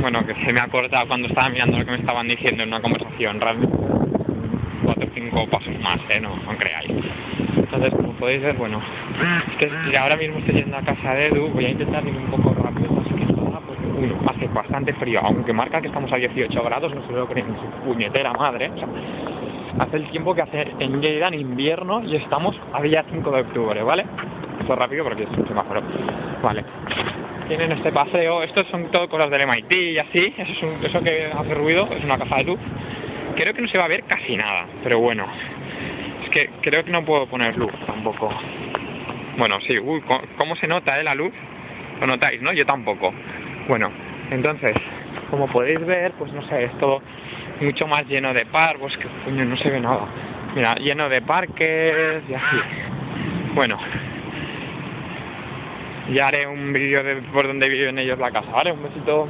bueno, que se me ha cortado cuando estaba mirando lo que me estaban diciendo en una conversación, realmente 4 o 5 pasos más, no creáis. Entonces, como podéis ver, bueno, es que ahora mismo estoy yendo a casa de Edu, voy a intentar ir un poco rápido, así que nada, pues hace bastante frío, aunque marca que estamos a 18 grados, no se lo creen en su puñetera madre, o sea, hace el tiempo que hace en Lleida en invierno y estamos a día 5 de octubre, ¿vale? Esto es rápido porque es un semáforo, vale. Tienen este paseo, estos son todo cosas del MIT y así, eso que hace ruido, es una caja de luz. Creo que no se va a ver casi nada, pero bueno, es que creo que no puedo poner luz tampoco. Bueno, sí, ¿cómo se nota, la luz? Lo notáis, ¿no? Yo tampoco. Bueno, entonces, como podéis ver, pues no sé, es todo mucho más lleno de parques, que coño, no se ve nada. Mira, lleno de parques y así. Bueno, ya haré un vídeo de por dónde viven ellos la casa, ¿vale? Un besito.